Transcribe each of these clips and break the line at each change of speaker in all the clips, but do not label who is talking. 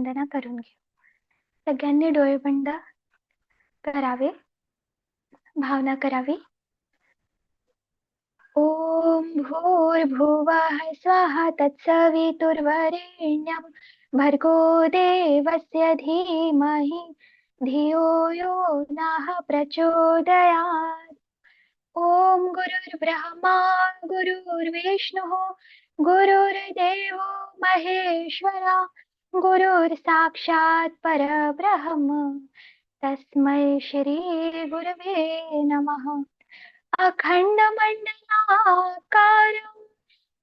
वंदना करून घेऊ. सगळ्यांनी डोळे बंद करावे, भावना करावी. ओम भूर्भुवः स्वाहा तत्सवितुर्वरेण्यं भर्गो देवस्य धीमहि धियो यो नः प्रचोदयात्. ओम गुरुर्ब्रह्मा गुरुर्विष्णुः गुरुर्देवो महेश्वरा गुरुर्साक्षात् परब्रह्म तस्मै श्री गुरवे नमः. अखण्डमण्डलाकारं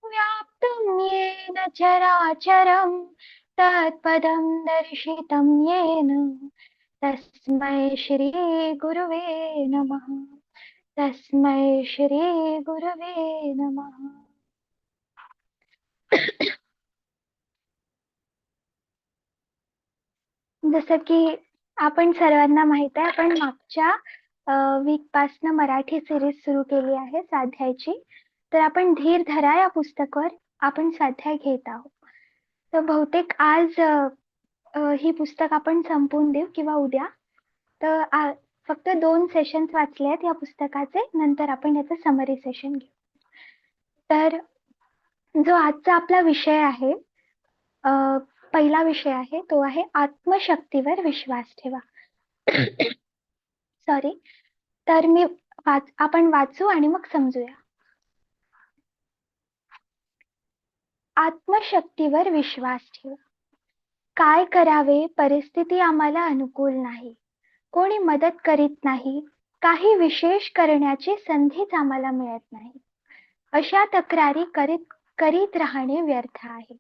व्याप्तं येन चराचरं तत्पदं दर्शितं येन तस्मै श्री गुरवे नमः. तस्मै श्री गुरवे नमः. जसं की आपण सर्वांना माहित आहे, आपण मागच्या वीक पासनं मराठी सिरीज सुरू केली आहे स्वाध्यायाची. तर आपण धीर धरा या पुस्तकावर आपण स्वाध्याय घेत आहोत. तर बहुतेक आज ही पुस्तक आपण संपवून देऊ किंवा उद्या. तर फक्त 2 सेशन्स वाचले आहेत या पुस्तकाचे, नंतर आपण याचं समरी सेशन घेऊ. तर जो आजचा आपला विषय आहे, पहिला विषय आहे तो आहे आत्मशक्तीवर विश्वास ठेवा. सॉरी. तर आपण वाचू आणि मग समजूया. आत्मशक्तीवर विश्वास ठेवा. काय करावे, परिस्थिती आम्हाला अनुकूल नाही, कोणी मदत करीत नाही, काही विशेष करण्याची संधीच आम्हाला मिळत नाही, अशा तक्रारी करीत राहणे व्यर्थ आहे.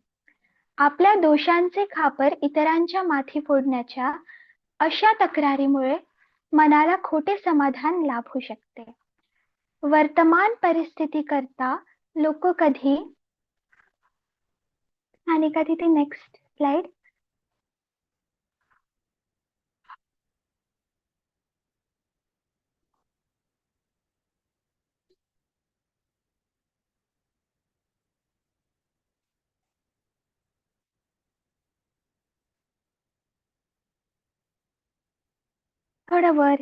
आपल्या दोषांचे खापर इतरांच्या माथी फोडण्याच्या अशा तक्रारीमुळे मनाला खोटे समाधान लाभू शकते. वर्तमान परिस्थिती करता लोक कधी आणि कधी ते नेक्स्ट स्लाइड. थोडं वर,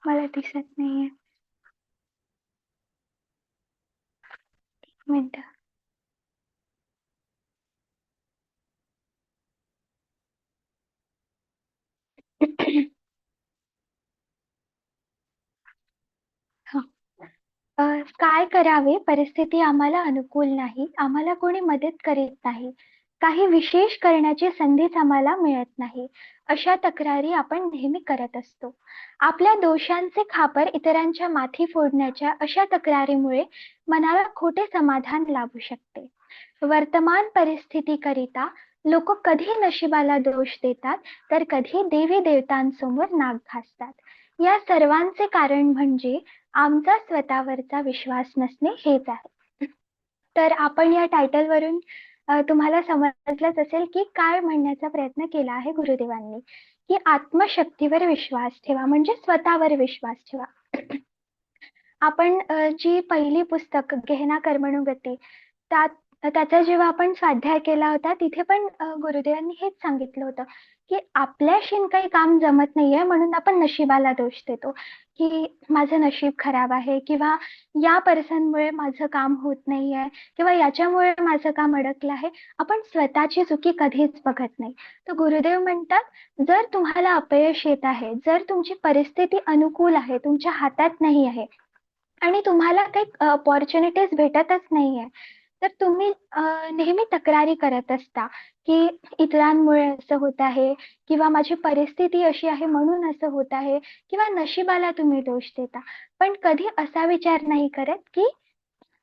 मला दिसत नाहीये. मिनिट. काय करावे, परिस्थिती आम्हाला अनुकूल नाही, आम्हाला कोणी मदत करीत नाही, काही विशेष करण्याची संधीच आम्हाला मिळत नाही, अशा तक्रारी आपण नेहमी करत असतो. आपल्या दोषांचे खापर इतरांच्या माथी फोडण्याच्या अशा तक्रारीमुळे मनाला खोटे समाधान लाभू शकते. वर्तमान परिस्थितीकरिता लोक कधी नशिबाला दोष देतात तर कधी देवी देवतांसमोर नाक घासतात. या सर्वांचे कारण म्हणजे आमचा स्वतःवरचा विश्वास नसणे हेच आहे. तर आपण या टायटलवरून तुम्हाला समजलंच असेल की काय म्हणण्याचा प्रयत्न केला आहे गुरुदेवांनी, की आत्मशक्तीवर विश्वास ठेवा म्हणजे स्वतःवर विश्वास ठेवा. आपण जी पहिली पुस्तक गेहना कर्मणुगती त्याचा जेव्हा आपण स्वाध्याय केला होता तिथे पण गुरुदेवांनी हेच सांगितलं होतं की आपल्याशी काही काम जमत नाहीये म्हणून आपण नशिबाला दोष देतो की माझं नशीब खराब आहे किंवा या पर्सनमुळे माझं काम होत नाहीये किंवा याच्यामुळे माझं काम अडकलं आहे. आपण स्वतःची चुकी कधीच बघत नाही. तर गुरुदेव म्हणतात जर तुम्हाला अपयश येत आहे, जर तुमची परिस्थिती अनुकूल आहे, तुमच्या हातात नाही आहे आणि तुम्हाला काही अपॉर्च्युनिटीज भेटतच नाहीये, तर तुम्ही नेहमी तक्रारी करत असता की इतरांमुळे असं होत आहे किंवा माझी परिस्थिती अशी आहे म्हणून असं होत आहे किंवा नशिबाला तुम्ही दोष देता. पण कधी असा विचार नाही करत की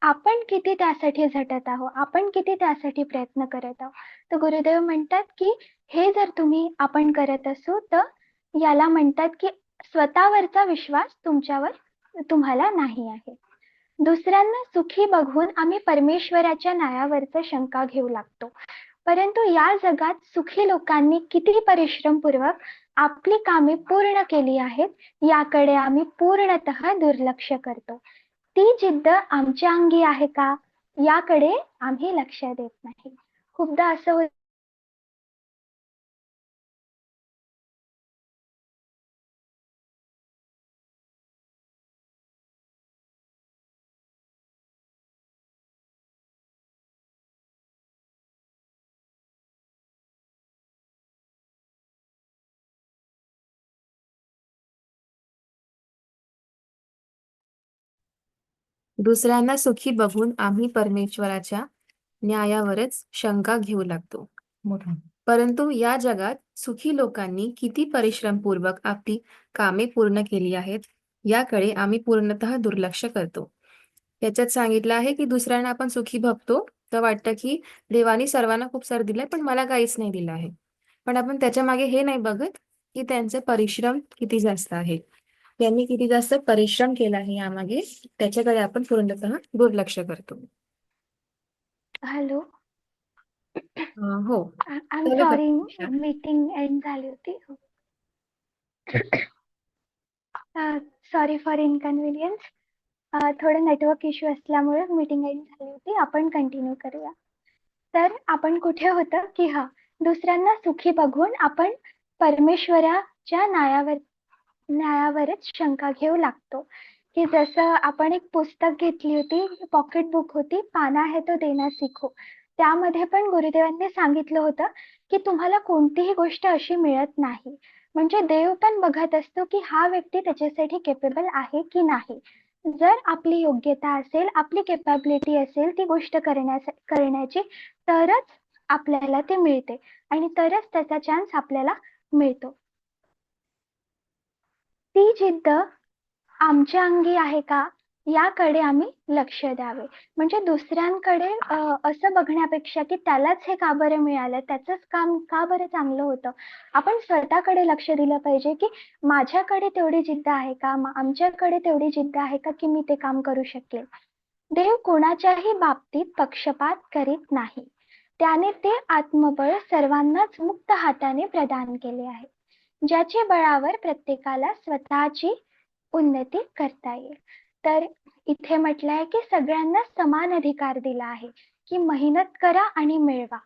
आपण किती त्यासाठी झटत आहोत, आपण किती त्यासाठी प्रयत्न करत आहोत. तर गुरुदेव म्हणतात की हे जर आपण करत असू तर याला म्हणतात की स्वतःवरचा विश्वास तुम्हाला नाही आहे. दुसऱ्यांना सुखी बघून आम्ही परमेश्वराच्या न्यायावरचा शंका घेऊ लागतो, परंतु या जगात सुखी लोकांनी किती परिश्रमपूर्वक आपली कामे पूर्ण केली आहेत याकडे आम्ही पूर्णतः दुर्लक्ष करतो. ती जिद्द आमच्या अंगी आहे का याकडे आम्ही लक्ष देत नाही. खूपदा असं
दुसऱ्यांना सुखी बघून आम्ही परमेश्वराच्या न्यायावरच शंका घेऊ लागतो. परंतु या जगात सुखी लोकांनी किती परिश्रमपूर्वक आपली कामे पूर्ण केली आहेत याकडे आम्ही पूर्णतः दुर्लक्ष करतो. याच्यात सांगितलं आहे की दुसऱ्यांना आपण सुखी बघतो तर वाटतं की देवाने सर्वांना खूप सारं दिलंय पण मला काहीच नाही दिलं आहे. पण आपण त्याच्या मागे हे नाही बघत की त्यांचे परिश्रम किती जास्त आहेत. त्यांनी किती जास्त परिश्रम केला आहे यामागे त्याच्याकडे आपण पूर्णतः दुर्लक्ष करतो.
हॅलो.
हो.
आय एम
चालू
सॉरी,
कर.
मीटिंग एंड झाली होती. Sorry for inconvenience. थोडं नेटवर्क इश्यू असल्यामुळे मीटिंग एंड झाली होती. आपण कंटिन्यू करूया. तर आपण कुठे होतं की दुसऱ्यांना सुखी बघून आपण परमेश्वराच्या न्यायावरच शंका घेऊ लागतो. की जसं आपण एक पुस्तक घेतली होती, पॉकेट बुक होती, पाना है तो देना सीखो. त्यामध्ये पण गुरुदेवांनी सांगितलं होतं की तुम्हाला कोणतीही गोष्ट अशी मिळत नाही. म्हणजे देव पण बघत असतो की हा व्यक्ती त्याच्यासाठी केपेबल आहे की नाही. जर आपली योग्यता असेल, आपली केपॅबिलिटी असेल ती गोष्ट करण्याची, तरच आपल्याला ते मिळते आणि तरच त्याचा चान्स आपल्याला मिळतो. ती जिद्द आमच्या अंगी आहे का याकडे आम्ही लक्ष द्यावे. म्हणजे दुसऱ्यांकडे असं बघण्यापेक्षा की त्यालाच हे का बरं मिळालं, त्याचंच काम का बरं चांगलं होतं, आपण स्वतःकडे लक्ष दिलं पाहिजे की माझ्याकडे तेवढी जिद्द आहे का, आमच्याकडे तेवढी जिद्द आहे का की मी ते काम करू शकेल. देव कोणाच्याही बाबतीत पक्षपात करीत नाही. त्याने ते आत्मबळ सर्वांनाच मुक्त हाताने प्रदान केले आहे. ज्याच्या बळावर प्रत्येकाला स्वतःची उन्नती करता येईल. तर इथे म्हटलंय की सगळ्यांना समान अधिकार दिला आहे की मेहनत करा आणि मिळवा.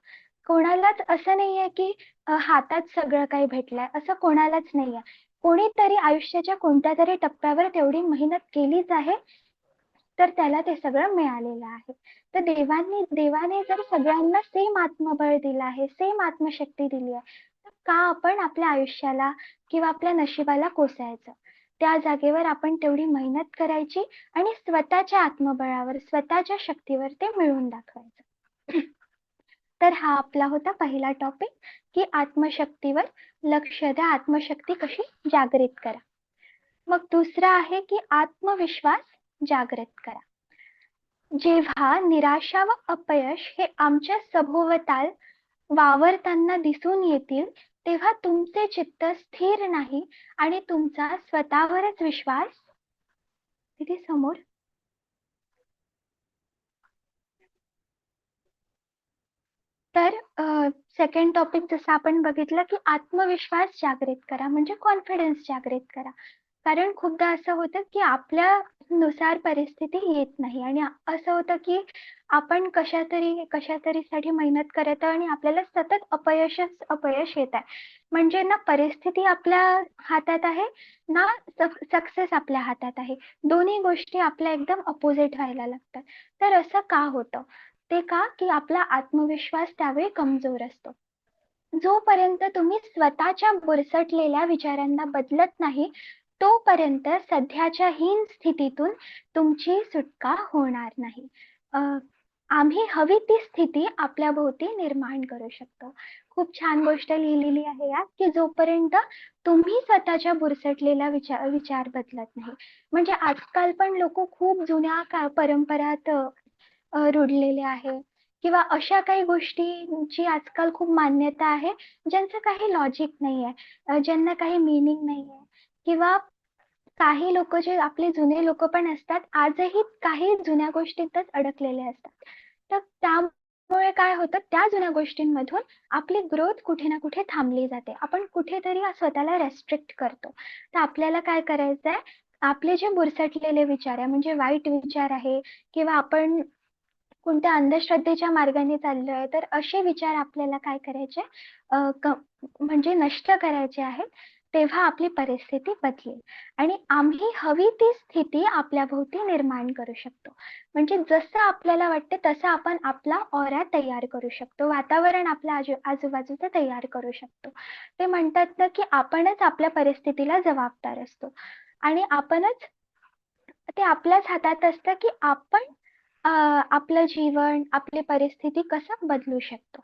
कोणालाच असं नाहीये की हातात सगळं काही भेटलंय, असं कोणालाच नाहीये. कोणीतरी आयुष्याच्या कोणत्या तरी टप्प्यावर तेवढी मेहनत केलीच आहे, तर त्याला ते सगळं मिळालेलं आहे. तर देवाने जर सगळ्यांना सेम आत्मबळ दिलं आहे, सेम आत्मशक्ती दिली आहे, तर का आपण आपल्या आयुष्याला किंवा आपल्या नशिबाला कोसायचं. त्या जागेवर आपण तेवढी मेहनत करायची आणि स्वतःच्या आत्मबळावर, स्वतःच्या शक्तीवर ते मिळवून दाखवायचं. तर हा आपला होता पहिला टॉपिक की आत्मशक्तीवर लक्ष द्या, आत्मशक्ती कशी जागृत करा. मग दुसरा आहे की आत्मविश्वास जागृत करा. जेव्हा निराशा व अपयश हे आमच्या सभोवताल वावरताना दिसून येतील, तेव्हा तुमचे चित्त स्थिर नाही आणि तुमचा स्वतःवरच विश्वास तिथे समोर तर सेकंड टॉपिक जसं आपण बघितलं की आत्मविश्वास जागृत करा म्हणजे कॉन्फिडन्स जागृत करा. कारण खूपदा असं होतं की आपल्यानुसार परिस्थिती येत नाही आणि असं होतं की आपण कशातरीसाठी मेहनत करत आहे आणि आपल्याला सतत अपयश येत आहे. म्हणजे ना परिस्थिती आपल्या हातात आहे, ना सक्सेस आपल्या हातात आहे. दोन्ही गोष्टी आपल्या एकदम अपोजिट व्हायला लागतात. तर असं का होतं? ते का की आपला आत्मविश्वास त्यावेळी कमजोर असतो. जोपर्यंत तुम्ही स्वतःच्या बुरसटलेल्या विचारांना बदलत नाही, तोपर्यंत सध्याच्या हीन स्थितीतून तुमची सुटका होणार नाही. आम्ही हवी ती स्थिती आपल्या भोवती निर्माण करू शकतो. खूप छान गोष्ट लिहिलेली आहे यात की जोपर्यंत तुम्ही स्वतःच्या बुरसटलेला विचार बदलत नाही. म्हणजे आजकाल पण लोक खूप जुन्या परंपरात रुळलेले आहे किंवा अशा काही गोष्टींची आजकाल खूप मान्यता आहे ज्यांचं काही लॉजिक नाही आहे, ज्यांना काही मिनिंग नाही आहे. किंवा काही लोक जे आपले जुने लोक पण असतात आजही काही जुन्या गोष्टीतच अडकलेले असतात. तर त्यामुळे काय होतं, त्या जुन्या गोष्टींमधून आपली ग्रोथ कुठे ना कुठे थांबली जाते. आपण कुठेतरी स्वतःला रेस्ट्रिक्ट करतो. तर आपल्याला काय करायचंय, आपले जे बुरसटलेले विचार आहे म्हणजे वाईट विचार आहे किंवा आपण कोणत्या अंधश्रद्धेच्या मार्गाने चाललोय, तर असे विचार आपल्याला काय करायचे, म्हणजे नष्ट करायचे आहेत. तेव्हा आपली परिस्थिती बदलेल आणि आम्ही हवी ती स्थिती आपल्या भोवती निर्माण करू शकतो. म्हणजे जसं आपल्याला वाटते तसं आपण आपला ऑरा तयार करू शकतो, वातावरण आपल्या आजूबाजूचं तयार करू शकतो. ते म्हणतात ना की आपणच आपल्या परिस्थितीला जबाबदार असतो आणि आपणच ते आपल्याच हातात असतं, की आपण आपलं जीवन, आपली परिस्थिती कसं बदलू शकतो.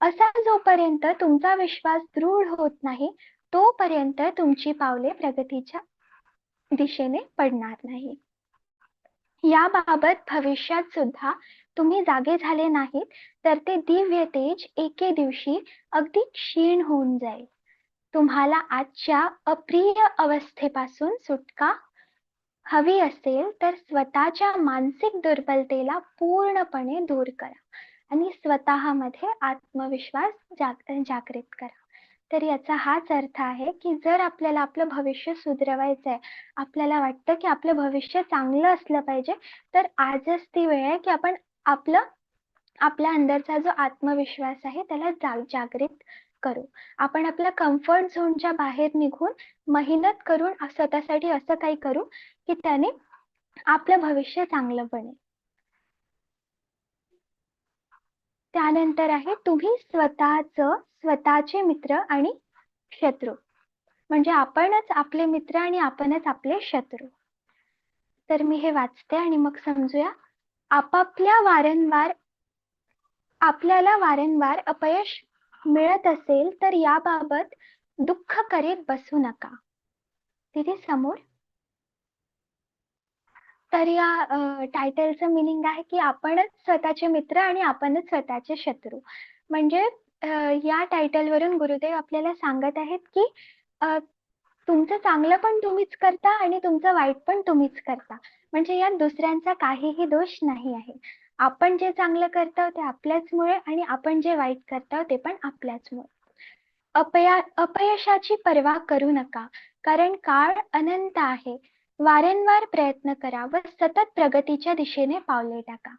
असा जोपर्यंत तुमचा विश्वास दृढ होत नाही, तोपर्यंत तुमची पावले प्रगतीच्या दिशेने पडणार नाही. याबाबत भविष्यात सुद्धा तुम्ही जागे झाले नाहीत, तर ते दिव्य तेज एके दिवशी अगदी क्षीण होऊन जाईल. तुम्हाला आजच्या अप्रिय अवस्थेपासून सुटका हवी असेल, तर स्वतःच्या मानसिक दुर्बलतेला पूर्णपणे दूर करा आणि स्वतःमध्ये आत्मविश्वास जागृत करा. तर याचा हाच अर्थ आहे, की जर आपल्याला आपलं भविष्य सुधरवायचं आहे, आपल्याला वाटतं, की आपलं भविष्य चांगलं असलं पाहिजे, तर आजच ती वेळ आहे, की आपण आपलं आपल्या अंदरचा जो आत्मविश्वास आहे त्याला जागृत करू. आपण आपल्या कम्फर्ट झोनच्या बाहेर निघून मेहनत करून स्वतःसाठी असं काही करू, की त्याने आपलं भविष्य चांगलं बनेल. त्यानंतर आहे तुम्ही स्वतःचे मित्र आणि शत्रू. म्हणजे आपणच आपले मित्र आणि आपणच आपले शत्रू. तर मी हे वाचते आणि मग समजूया. आपापल्या वारंवार आपल्याला वारंवार अपयश मिळत असेल, तर याबाबत दुःख करीत बसू नका. तिथे समोर तर या टायटलचं मीनिंग आहे, की आपणच स्वतःचे मित्र आणि आपणच स्वतःचे शत्रू. म्हणजे या टायटलवरून गुरुदेव आपल्याला सांगत आहेत, की अ, तुमचं चांगलं पण तुम्हीच करता आणि तुमचं वाईट पण तुम्हीच करता. म्हणजे यात दुसऱ्यांचा काहीही दोष नाही आहे. आपण जे चांगलं करतो ते आपल्याचमुळे आणि आपण जे वाईट करतो ते पण आपल्याचमुळे. अपयशाची पर्वा करू नका, कारण काळ अनंत आहे. वारंवार प्रयत्न करा व सतत प्रगतीच्या दिशेने पावले टाका.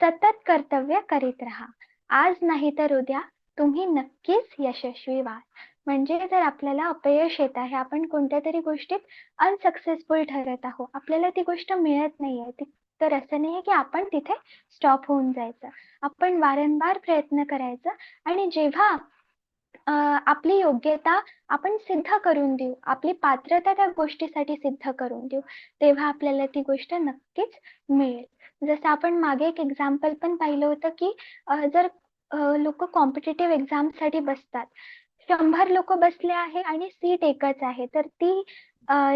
सतत कर्तव्य करीत राहा. आज नाही तर उद्या तुम्ही नक्कीच यशस्वी व्हाल. म्हणजे जर आपल्याला अपयश येत आहे, आपण कोणत्यातरी गोष्टीत अनसक्सेसफुल ठरत आहोत, आपल्याला ती गोष्ट मिळत नाहीये, तर असं नाहीये की आपण तिथे स्टॉप होऊन जायचं. आपण वारंवार प्रयत्न करायचा आणि जेव्हा आपली योग्यता आपण सिद्ध करून देऊ, आपली पात्रता त्या गोष्टीसाठी सिद्ध करून देऊ, तेव्हा आपल्याला ती गोष्ट नक्कीच मिळेल. जसं आपण मागे एक एक्झाम्पल पण पाहिलं होतं, की जर लोकं कॉम्पिटिटिव्ह एक्झामसाठी बसतात. 100 लोकं बसले आहे आणि सीट एकच आहे. तर ती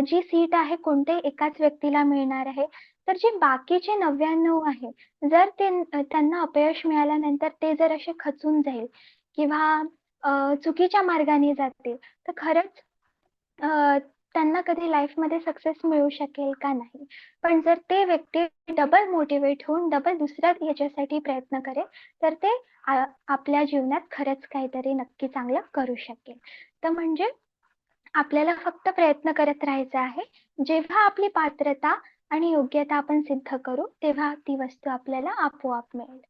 जी सीट आहे कोणत्याही एकाच व्यक्तीला मिळणार आहे. तर जे बाकीचे 99 आहे, जर त्यांना अपयश मिळाल्यानंतर ते जर असे खचून जाईल किंवा चुकीच्या मार्गाने जातील, तर खरंच अ, त्यांना कधी लाईफमध्ये सक्सेस मिळू शकेल का नाही. पण जर ते व्यक्ती डबल मोटिव्हेट होऊन डबल दुसऱ्या याच्यासाठी प्रयत्न करेल, तर ते आपल्या जीवनात खरंच काहीतरी नक्की चांगलं करू शकेल. तर म्हणजे आपल्याला फक्त प्रयत्न करत राहायचं आहे. जेव्हा आपली पात्रता आणि योग्यता आपण सिद्ध करू, तेव्हा ती वस्तू आपल्याला आपोआप मिळेल.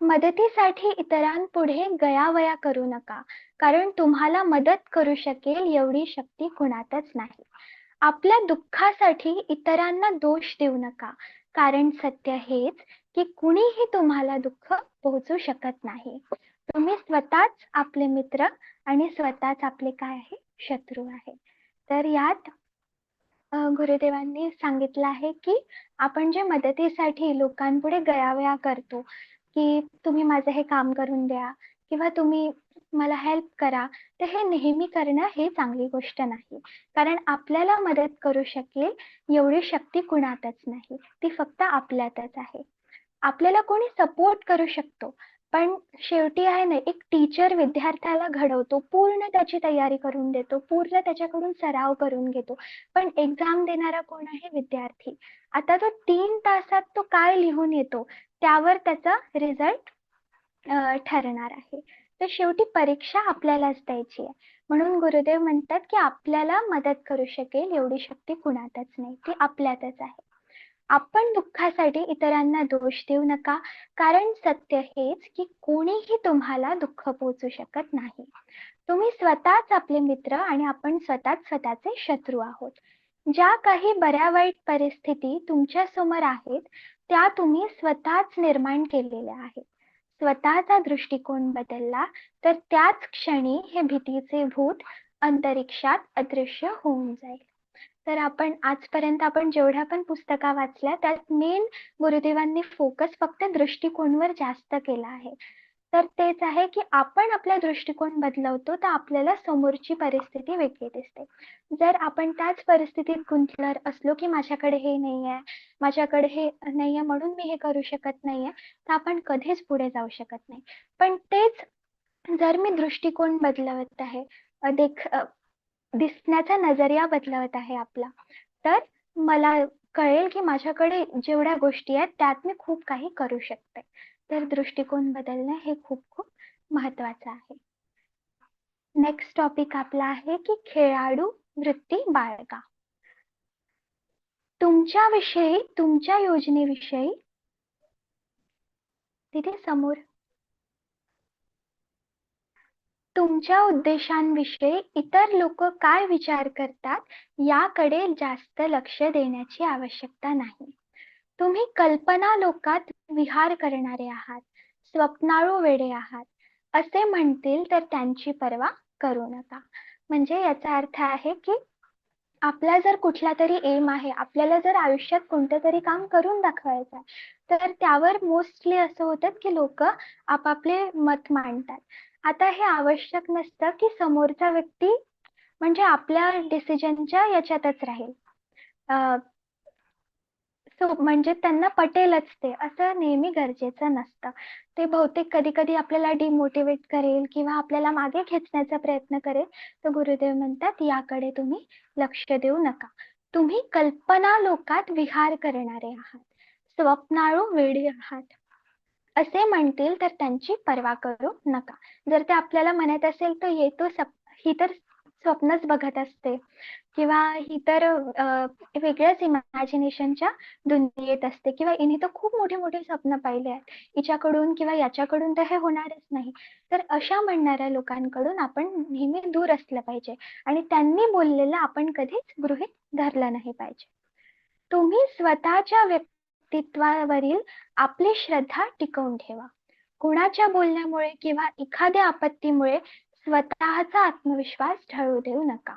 मदतीसाठी इतरांपुढे गयावया करू नका, कारण तुम्हाला मदत करू शकेल एवढी शक्ती कुणातच नाही. आपल्या दुःखासाठी इतरांना दोष देऊ नका, कारण सत्य हेच की कुणीही तुम्हाला दुःख पोहोचू शकत नाही. तुम्ही स्वतःच आपले मित्र आणि स्वतःच आपले काय आहे शत्रू आहे. तर यात गुरुदेवांनी सांगितलं आहे, की आपण जे मदतीसाठी लोकांपुढे गयावया करतो, की तुम्ही माझं हे काम करून द्या किंवा तुम्ही मला हेल्प करा. तर हे नेहमी करणं हे चांगली गोष्ट नाही. कारण आपल्याला मदत करू शकेल एवढी शक्ती कुणातच नाही. ती फक्त आपल्यातच आहे. आपल्याला कोणी सपोर्ट करू शकतो. पण शेवटी आहे ना, एक टीचर विद्यार्थ्याला घडवतो, पूर्ण त्याची तयारी करून देतो, पूर्ण त्याच्याकडून सराव करून घेतो. पण एक्झाम देणारा कोण आहे? विद्यार्थी. आता तो 3 तासात तो काय लिहून येतो, त्यावर त्याचा रिझल्ट ठरणार आहे. तर शेवटी परीक्षा आपल्यालाच द्यायची आहे. म्हणून गुरुदेव म्हणतात, की आपल्याला मदत करू शकेल एवढी शक्ती कुणातच नाही. ती आपल्यातच आहे. आपण दुःखासाठी इतरांना दोष देऊ नका, कारण सत्य हेच की कोणीही तुम्हाला दुःख पोहोचू शकत नाही. तुम्ही स्वतःच आपले मित्र आणि आपण स्वतःच स्वतःचे शत्रू आहोत. ज्या काही बऱ्या वाईट परिस्थिती तुमच्या समोर आहेत, त्या तुम्ही स्वतःच निर्माण केलेल्या आहेत. स्वतःचा दृष्टिकोन बदलला, तर त्याच क्षणी हे भीतीचे भूत अंतरिक्षात अदृश्य होऊन जाईल. तर आजपर्यंत आपण जेवढ्या पण पुस्तका वाचल्या त्यात मेन गुरुदेवांनी फोकस फक्त दृष्टिकोनवर जास्त केला आहे. तर तेच आहे, की आपण आपला दृष्टिकोन बदलवतो तर आपल्याला समोरची परिस्थिती वेगळी दिसते. जर आपण त्याच परिस्थितीत गुंतलं असलो, की माझ्याकडे हे नाहीये, माझ्याकडे हे नाहीये म्हणून मी हे करू शकत नाहीये, तर आपण कधीच पुढे जाऊ शकत नाही. पण तेच जर मी दृष्टिकोन बदलवत आहे, दिसण्याचा नजरिया बदलवत आहे आपला, तर मला कळेल की माझ्याकडे जेवढ्या गोष्टी आहेत त्यात मी खूप काही करू शकते. तर दृष्टिकोन बदलणे हे खूप खूप महत्वाचं आहे. नेक्स्ट टॉपिक आपला आहे की खेळाडू वृत्ती बाळगा. तुमच्याविषयी, तुमच्या योजनेविषयी तिथे समोर तुमच्या उद्देशांविषयी इतर लोक काय विचार करतात याकडे जास्त लक्ष देण्याची आवश्यकता नाही. तुम्ही कल्पना लोकात विहार करणारे आहात, स्वप्नाळू वेडे आहात, असे म्हणतील तर त्यांची पर्वा करू नका. म्हणजे याचा अर्थ आहे की आपला जर कुठला तरी एम आहे, आपल्याला जर आयुष्यात कोणतं तरी काम करून दाखवायचं आहे, तर त्यावर मोस्टली असं होतं की लोक आपापले मत मांडतात. आता हे आवश्यक नसतं की समोरचा व्यक्ती म्हणजे आपल्या डिसिजनच्या याच्यातच राहील. सो म्हणजे त्यांना पटेलच ते, असं नेहमी गरजेचं नसतं. ते बहुतेक कधी-कधी आपल्याला डिमोटिव्हेट करेल किंवा आपल्याला मागे खेचण्याचा प्रयत्न करेल. तर गुरुदेव म्हणतात, याकडे तुम्ही लक्ष देऊ नका. तुम्ही कल्पना लोकात विहार करणारे आहात. स्वप्नाळू वेडे आहात. असे म्हणतील तर त्यांची पर्वा करू नका. जर ते आपल्याला म्हणत असेल तर ही तर स्वप्नच बघत असते किंवा ही तर वेगळ्याच इमॅजिनेशनच्या दुनियेत असते किंवा हिने तर खूप मोठी मोठी स्वप्न पाहिले आहेत. हिच्याकडून किंवा याच्याकडून तर हे होणारच नाही. तर अशा म्हणणाऱ्या लोकांकडून आपण नेहमी दूर असलं पाहिजे आणि त्यांनी बोललेलं आपण कधीच गृहीत धरलं नाही पाहिजे. तुम्ही स्वतःच्या व्यक्तित्वावरील आपली श्रद्धा टिकवून ठेवा. कुणाच्या बोलण्यामुळे किंवा एखाद्या आपत्तीमुळे स्वतःचा आत्मविश्वास ढळू देऊ नका.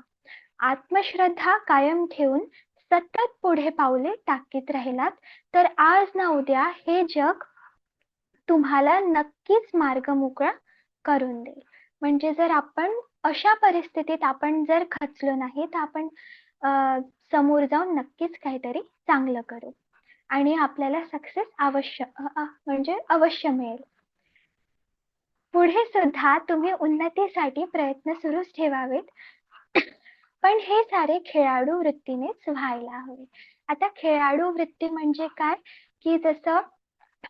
आत्मश्रद्धा कायम ठेवून सतत पुढे पावले टाकीत राहिलात तर आज ना उद्या हे जग तुम्हाला नक्कीच मार्ग मोकळा करून देईल. म्हणजे जर आपण अशा परिस्थितीत आपण जर खचलो नाही तर आपण समोर जाऊन नक्कीच काहीतरी चांगलं करू आणि आपल्याला सक्सेस अवश्य मिळेल. पुढे सुद्धा तुम्ही उन्नतीसाठी प्रयत्न सुरूच ठेवावेत. पण हे सारे खेळाडू वृत्तीनेच व्हायला हवे. आता खेळाडू वृत्ती म्हणजे काय, की जसं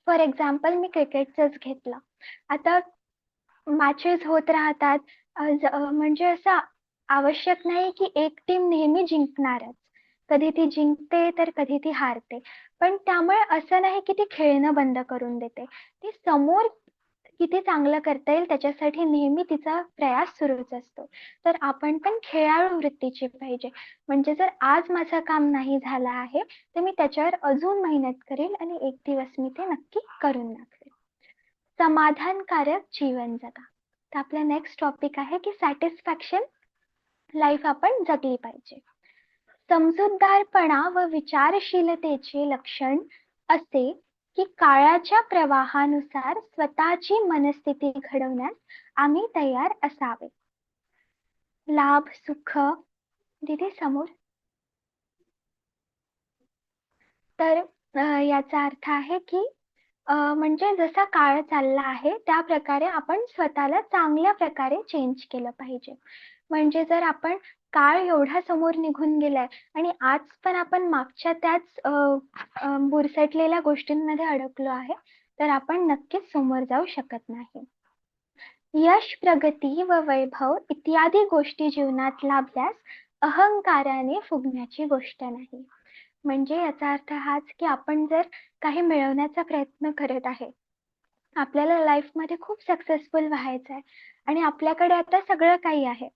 फॉर एक्झाम्पल मी क्रिकेटचंच घेतलं. आता मॅचेस होत राहतात. म्हणजे असं आवश्यक नाही की एक टीम नेहमी जिंकणारच. कधी ती जिंकते तर कधी ती हारते. पण त्यामुळे असं नाही की ती खेळणं बंद करून देते. ती समोर किती चांगलं करता येईल त्याच्यासाठी नेहमी तिचा प्रयास सुरूच असतो. तर आपण पण खेळाडू वृत्तीची पाहिजे. म्हणजे जर आज माझं काम नाही झालं आहे, तर मी त्याच्यावर अजून मेहनत करेल आणि एक दिवस मी ते नक्की करून दाखवेल. समाधानकारक जीवन जगा. तर आपला नेक्स्ट टॉपिक आहे की सॅटिस्फॅक्शन लाईफ आपण जगली पाहिजे. समजूतदारपणा व विचारशीलतेचे लक्षण असे की काळाच्या प्रवाहानुसार स्वतःची मनस्थिती घडवण्यास आम्ही तयार असावे. लाभ सुख दिदी समोर. तर याचा अर्थ आहे की म्हणजे जसा काळ चालला आहे त्या प्रकारे आपण स्वतःला चांगल्या प्रकारे चेंज केलं पाहिजे. म्हणजे जर आपण काळ एवढा समोर निघून गेलाय आणि आज पण आपण मागच्या त्याच बुरसटलेल्या गोष्टींमध्ये अडकलो आहे, तर आपण नक्कीच समोर जाऊ शकत नाही. यश, प्रगती व वैभव इत्यादी गोष्टी जीवनात लाभल्यास अहंकाराने फुगण्याची गोष्ट नाही. म्हणजे याचा अर्थ हाच की आपण जर काही मिळवण्याचा प्रयत्न करत आहे, आपल्याला लाईफमध्ये खूप सक्सेसफुल व्हायचं आहे आणि आपल्याकडे आता सगळं काही आहे.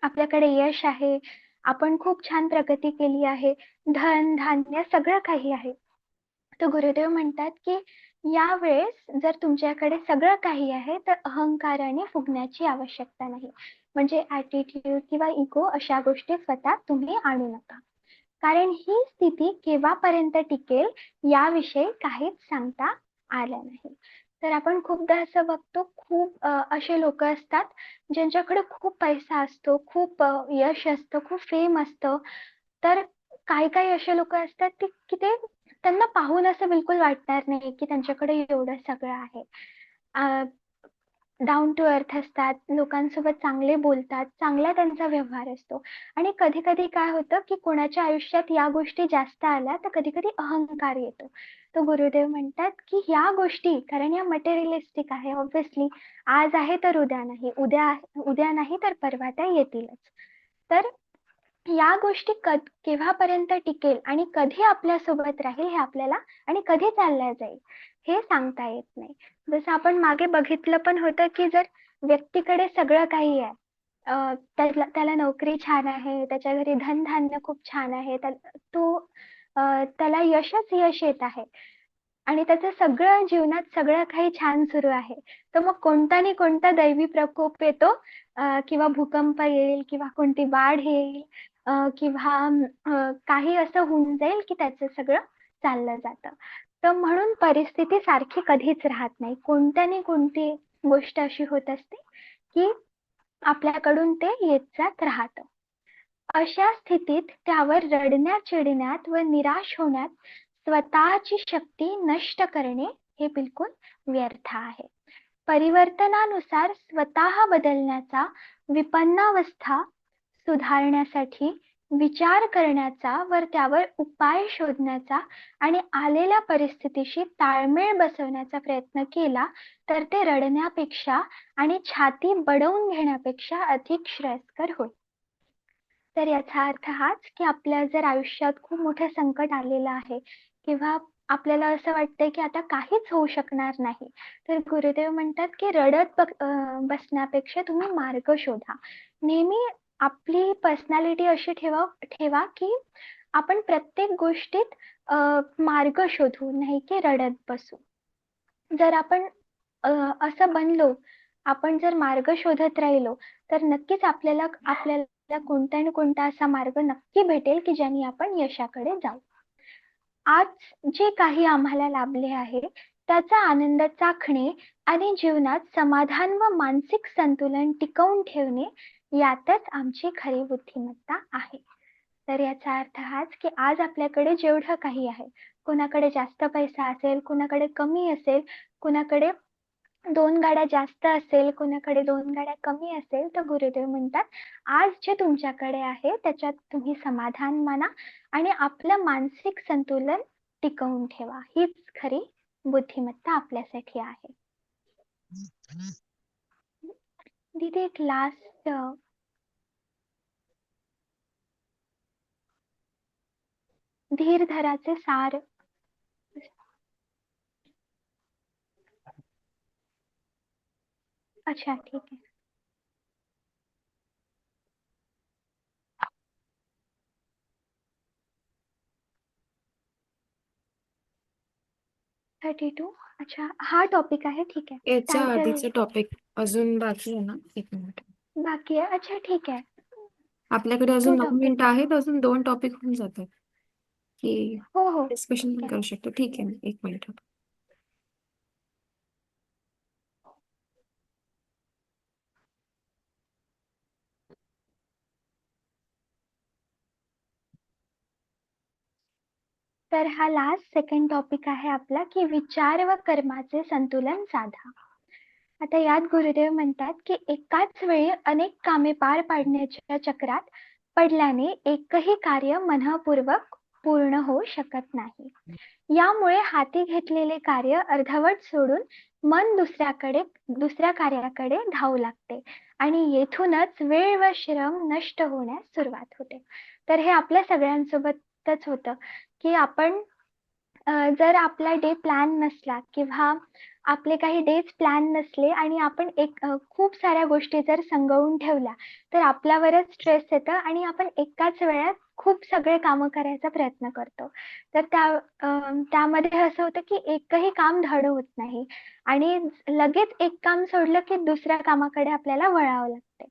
आपल्याकडे यश आहे, आपण खूप छान प्रगती केली आहे, धन, धान्य सगळं काही आहे. तर गुरुदेव म्हणतात की यावेळेस जर तुमच्याकडे सगळं काही आहे तर अहंकाराने फुगण्याची आवश्यकता नाही. म्हणजे ॲटिट्यूड किंवा इगो अशा गोष्टी स्वतः तुम्ही आणू नका. कारण ही स्थिती केव्हापर्यंत टिकेल याविषयी काहीच सांगता आलं नाही. तर आपण खूपदा असं बघतो, खूप असे लोक असतात ज्यांच्याकडे खूप पैसा असतो, खूप यश असतं, खूप फेम असतं. तर काही काही असे लोक असतात की ते त्यांना पाहून असं बिलकुल वाटणार नाही की त्यांच्याकडे एवढं सगळं आहे. डाऊन टू अर्थ असतात, लोकांसोबत चांगले बोलतात, चांगला त्यांचा व्यवहार असतो. आणि कधी कधी काय होतं की कोणाच्या आयुष्यात या गोष्टी जास्त आल्या तर कधी कधी अहंकार येतो. तर गुरुदेव म्हणतात की या गोष्टी, कारण या मटेरियलिस्टिक आहे ऑब्व्हियसली, आज आहे तर उद्या नाही, उद्या नाही तर परवा त्या येतीलच. तर या गोष्टी केव्हापर्यंत टिकेल आणि कधी आपल्यासोबत राहील हे आपल्याला, आणि कधी चालल्या जाईल हे सांगता येत नाही. जसं आपण मागे बघितलं पण होतं की जर व्यक्तीकडे सगळं काही आहे, त्याला नोकरी छान आहे, त्याच्या घरी धनधान्य खूप छान आहे, त्याला यशच यश येत आहे आणि त्याचं सगळं जीवनात सगळं काही छान सुरू आहे, तर मग कोणता नाही कोणता दैवी प्रकोप येतो, किंवा भूकंप येईल किंवा कोणती बाढ येईल, किंवा काही असं होऊन जाईल की त्याचं सगळं चाललं जातं. तर म्हणून परिस्थिती सारखी कधीच राहत नाही. कोणत्या नाही कोणती गोष्ट अशी होत असते की आपल्याकडून ते येत जात राहतं. अशा स्थितीत त्यावर रडण्यात, चिडण्यात व निराश होण्यात स्वतःची शक्ती नष्ट करणे हे बिलकुल व्यर्थ आहे. परिवर्तनानुसार स्वतः बदलण्याचा, विपन्नावस्था सुधारण्यासाठी विचार करण्याचा व त्यावर उपाय शोधण्याचा आणि आलेल्या परिस्थितीशी ताळमेळ बसवण्याचा प्रयत्न केला तर ते रडण्यापेक्षा आणि छाती बडवून घेण्यापेक्षा अधिक श्रेयस्कर होईल. तर याचा अर्थ हाच की आपल्या जर आयुष्यात खूप मोठं संकट आलेलं आहे किंवा आपल्याला असं वाटतंय की आता काहीच होऊ शकणार नाही, तर गुरुदेव म्हणतात की बसण्यापेक्षा तुम्ही मार्ग शोधा. नेहमी आपली पर्सनॅलिटी अशी ठेवा की आपण प्रत्येक गोष्टीत मार्ग शोधू, नाही की रडत बसू. जर आपण असं बनलो, आपण जर मार्ग शोधत राहिलो, तर नक्कीच आपल्याला आपल्याला कोणता ना कोणता असा मार्ग नक्की भेटेल की ज्याने आपण यशाकडे जाऊ. आज जे काही आम्हाला लाभले आहे त्याचा आनंद चाखणे आणि जीवनात समाधान व मानसिक संतुलन टिकवून ठेवणे यातच आमची खरी बुद्धिमत्ता आहे. तर याचा अर्थ हाच की आज आपल्याकडे जेवढं काही आहे, कोणाकडे जास्त पैसा असेल, कोणाकडे कमी असेल, कोणाकडे 2 गाड्या जास्त असेल, कोणाकडे 2 गाड्या कमी असेल, तर गुरुदेव म्हणतात, आज जे तुमच्याकडे आहे त्याच्यात तुम्ही समाधान माना आणि आपलं मानसिक संतुलन टिकवून ठेवा. हीच खरी बुद्धिमत्ता आपल्यासाठी आहे. दीदी एक लास्ट धीर धराचे सार. अच्छा, ठीक आहे. 32. अच्छा, हा टॉपिक आहे. ठीक आहे.
याच्या
टायटल
आधीचं टॉपिक अजून बाकी आहे ना? एक मिनिट.
बाकी आहे. अच्छा, ठीक आहे.
आपल्याकडे
तो
अजून 9
टॉपिक.
मिनिटं आहेत, अजून 2 टॉपिक होऊन जातात की
हो, हो.
डिस्कशन
ठीक
पण
आहे.
करू शकतो. ठीक आहे, एक मिनिट.
तर हा लास्ट सेकंड टॉपिक आहे आपला की विचार व कर्माचे संतुलन साधा. आता यात गुरुदेव म्हणतात की एकाच वेळी अनेक कामे पार पाडण्याच्या चक्रात पडल्याने एकही कार्य मनःपूर्वक पूर्ण होऊ शकत नाही. यामुळे हाती घेतलेले कार्य अर्धवट सोडून मन दुसऱ्या कार्याकडे धावू लागते आणि येथूनच वेळ व श्रम नष्ट होण्यास सुरुवात होते. तर हे आपल्या सगळ्यांसोबतच होतं की आपण जर आपला डे प्लॅन नसला किंवा आपले काही डेज प्लॅन नसले आणि आपण खूप साऱ्या गोष्टी जर संगवून ठेवल्या तर आपल्यावरच स्ट्रेस येतं आणि आपण एकाच वेळात खूप सगळे कामं करायचा प्रयत्न करतो. तर त्यामध्ये असं होतं की एकही काम धड होत नाही आणि लगेच एक काम सोडलं की दुसऱ्या कामाकडे आपल्याला वळावं लागते.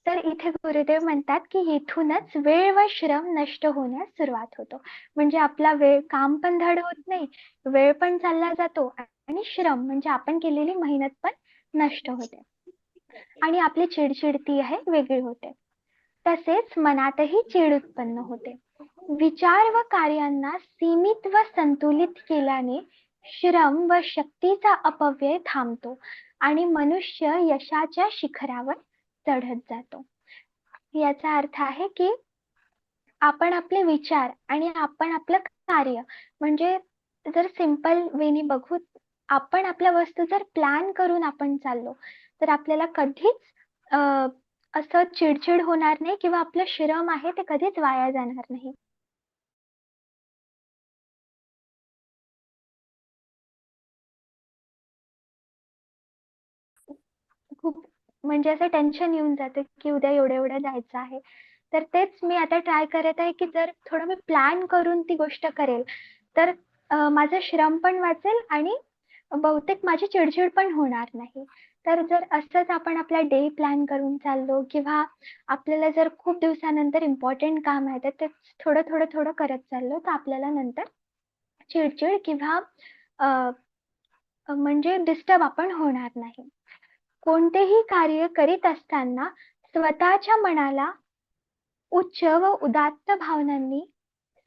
तर इथे गुरुदेव म्हणतात की इथूनच वेळ व श्रम नष्ट होण्यास सुरुवात होतो. म्हणजे आपला वेळ, काम पण धड होत नाही, वेळ पण चालला जातो आणि श्रम म्हणजे आपण केलेली मेहनत पण नष्ट होते आणि आपली चिडचिड ती आहे वेगळी होते. तसेच मनातही चीड उत्पन्न होते. विचार व कार्यांना सीमित व संतुलित केल्याने श्रम व शक्तीचा अपव्यय थांबतो आणि मनुष्य यशाच्या शिखरावर चढत जातो. याचा अर्थ आहे की आपण आपले विचार आणि आपण आपलं कार्य, म्हणजे जर सिंपल वेनी बघू, आपण आपल्या वस्तू जर प्लॅन करून आपण चाललो तर आपल्याला कधीच असं चिडचिड होणार नाही किंवा आपलं श्रम आहे ते कधीच वाया जाणार नाही. खूप म्हणजे असं टेन्शन येऊन जातं की उद्या एवढं एवढं जायचं आहे. तर तेच मी आता ट्राय करत आहे की जर थोडं मी प्लॅन करून ती गोष्ट करेल तर माझं श्रम पण वाचेल आणि बहुतेक माझी चिडचिड पण होणार नाही. तर जर असंच आपण आपला डे प्लॅन करून चाललो किंवा आपल्याला जर खूप दिवसानंतर इम्पॉर्टंट काम आहे तर ते थोडं थोडं थोडं करत चाललो तर आपल्याला नंतर चिडचिड किंवा अ, म्हणजे डिस्टर्ब आपण होणार नाही. कोणतेही कार्य करीत असताना स्वतःच्या मनाला उच्च व उदात्त भावनांनी,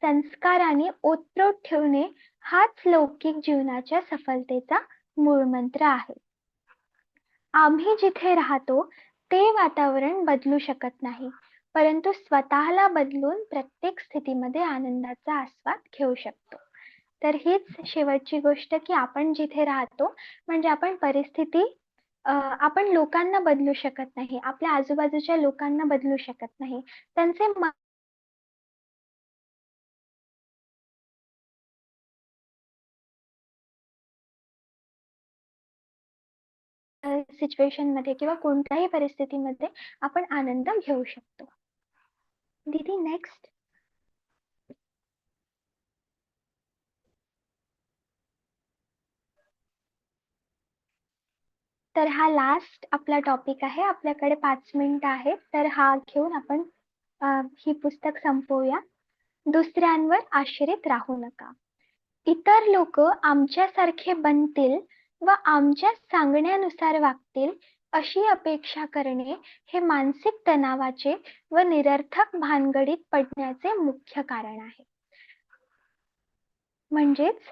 संस्कारांनी ओतप्रोत ठेवणे हाच लौकिक जीवनाच्या सफलतेचा मूळमंत्र आहे. आम्ही जिथे राहतो ते वातावरण बदलू शकत नाही, परंतु स्वतःला बदलून प्रत्येक स्थितीमध्ये आनंदाचा आस्वाद घेऊ शकतो. तर हीच शेवटची गोष्ट की आपण जिथे राहतो म्हणजे आपण परिस्थिती, आपण लोकांना बदलू शकत नाही, आपल्या आजूबाजूच्या लोकांना बदलू शकत नाही. त्यांचे सिच्युएशन मध्ये किंवा कोणत्याही परिस्थितीमध्ये आपण आनंद घेऊ शकतो. दीदी नेक्स्ट. तर हा लास्ट आपला टॉपिक आहे. आपल्याकडे 5 मिनिटं आहेत, तर हा घेऊन आपण ही पुस्तक संपवूया. दुसऱ्यांवर आश्रित राहू नका. इतर लोक आमच्यासारखे बनतील व आमच्या सांगण्यानुसार वागतील अशी अपेक्षा करणे हे मानसिक तणावाचे व निरर्थक भानगडीत पडण्याचे मुख्य कारण आहे. म्हणजेच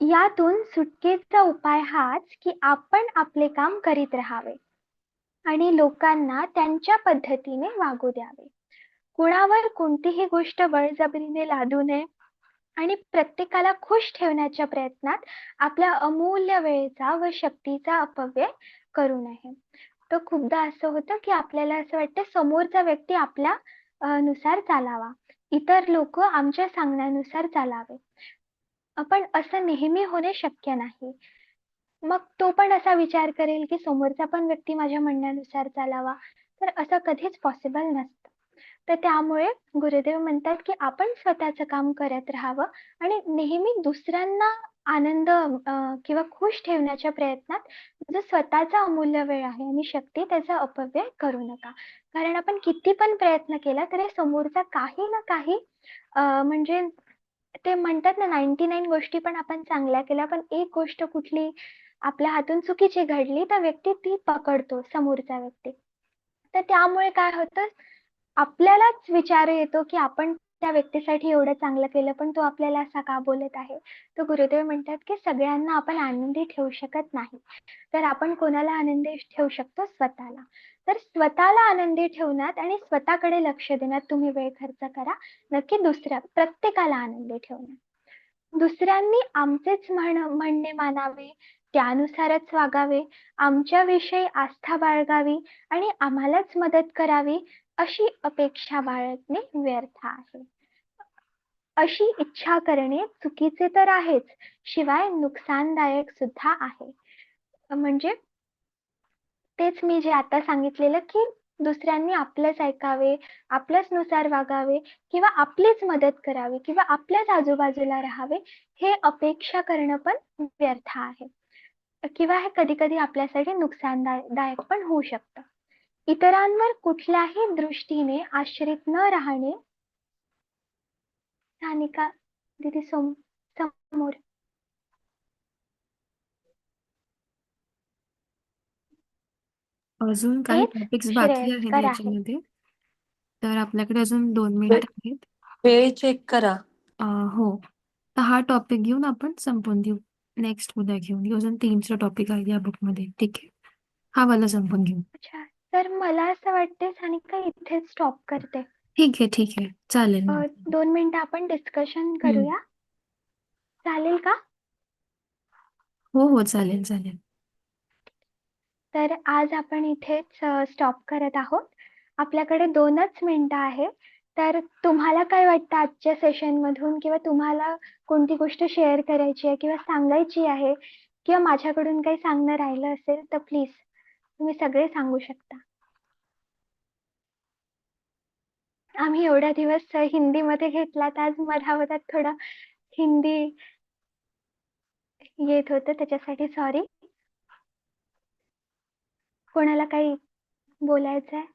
यातून सुटकेचा उपाय हाच की आपण आपले काम करीत राहावे आणि लोकांना त्यांच्या पद्धतीने वागू द्यावे. कुणावर कोणतीही गोष्ट बळजबरीने लादू नये आणि प्रत्येकाला खुश ठेवण्याच्या प्रयत्नात आपल्या अमूल्य वेळेचा व शक्तीचा अपव्यय करू नये. तर खूपदा असं होतं की आपल्याला असं वाटतं समोरचा व्यक्ती आपल्या नुसार चालावा, इतर लोक आमच्या सांगण्यानुसार चालावे. पण असं नेहमी होणे शक्य नाही. मग तो पण असा विचार करेल की समोरचा पण व्यक्ती माझ्या म्हणण्यानुसार चालावा, तर असं कधीच पॉसिबल नसतं. तर त्यामुळे गुरुदेव म्हणतात की आपण स्वतःचं काम करत राहावं आणि नेहमी दुसऱ्यांना आनंद किंवा खुश ठेवण्याच्या प्रयत्नात जो स्वतःचा अमूल्य वेळ आहे आणि शक्ती त्याचा अपव्यय करू नका. कारण आपण किती पण प्रयत्न केला तरी समोरचा काही ना काही म्हणजे ते म्हणतात ना 99 गोष्टी पण आपण चांगल्या केल्या पण एक गोष्ट कुठली आपल्या हातून चुकीची घडली तर व्यक्ती ती पकडतो समोरचा व्यक्ती. तर त्यामुळे काय होतं, आपल्यालाच विचार येतो की आपण त्या व्यक्तीसाठी एवढं चांगलं केलं पण तो आपल्याला असा का बोलत आहे. तर गुरुदेव म्हणतात की सगळ्यांना आपण आनंदी ठेवू शकत नाही, तर आपण कोणाला आनंदी ठेवू शकतो, स्वतःला. तर स्वतःला आनंदी ठेवण्यात आणि स्वतःकडे लक्ष देण्यात तुम्ही वेळ खर्च करा, नक्की दुसऱ्या प्रत्येकाला आनंदी ठेवण्यात. दुसऱ्यांनी आमचेच म्हणणे मानावे, त्यानुसारच वागावे, आमच्याविषयी आस्था बाळगावी आणि आम्हालाच मदत करावी अशी अपेक्षा बाळगणे व्यर्थ आहे. अशी इच्छा करणे चुकीचे तर आहेच, शिवाय नुकसानदायक सुद्धा आहे. म्हणजे तेच मी जे आता सांगितलेलं की दुसऱ्यांनी आपलंच ऐकावे, आपल्याच नुसार वागावे किंवा आपलीच मदत करावी किंवा आपल्याच आजूबाजूला राहावे, हे अपेक्षा करणं पण व्यर्थ आहे किंवा हे कधी कधी आपल्यासाठी नुकसानदायक पण होऊ शकतं. इतरांवर कुठल्याही दृष्टीने आश्रित न राहणे. सानिका दीदी समोर.
अजून काही
हेच
टॉपिक्स बाकी आहेत
श्रेयस्कर आहे.
याच्यामध्ये. तर आपल्याकडे अजून 2 मिनिट
वे-
आहेत.
वेळ चेक करा.
हो, तर हा टॉपिक घेऊन आपण संपवून देऊ. नेक्स्ट उद्या घेऊन अजून 3चा टॉपिक आहे या बुकमध्ये. ठीक आहे, हा वाला संपवून घेऊ.
अच्छा, तर मला असं वाटते सानिका इथेच स्टॉप करते.
ठीक आहे, चालेल मग.
2 मिनिटं आपण डिस्कशन
हम्म.
करूया, चालेल का?
हो चालेल.
तर आज आपण इथेच स्टॉप करत आहोत. आपल्याकडे 2च मिनिटं आहे. तर तुम्हाला काय वाटतं आजच्या सेशन मधून, किंवा तुम्हाला कोणती गोष्ट शेअर करायची आहे किंवा सांगायची आहे, किंवा माझ्याकडून काही सांगणं राहिलं असेल तर प्लीज तुम्ही सगळे सांगू शकता. आम्ही एवढा दिवस हिंदीमध्ये घेतला, तर आज मधामधात थोडा हिंदी येत होतं, त्याच्यासाठी सॉरी. कोणाला काही बोलायचं आहे?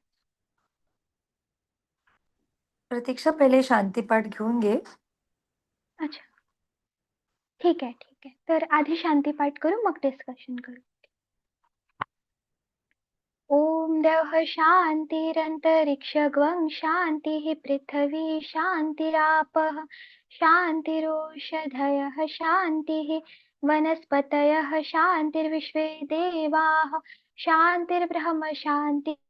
प्रतीक्षा, पहिले शांतीपाठ घेऊन घे.
अच्छा, ठीक आहे. तर आधी शांतीपाठ करू, मग डिस्कशन करू. ओम द्यौः शान्तिरन्तरिक्षगं शान्तिः पृथिवी शान्तिरापः शान्तिरोषधयः शान्तिः वनस्पतयः शान्तिर्विश्वे देवाः शान्तिर्ब्रह्म शान्ति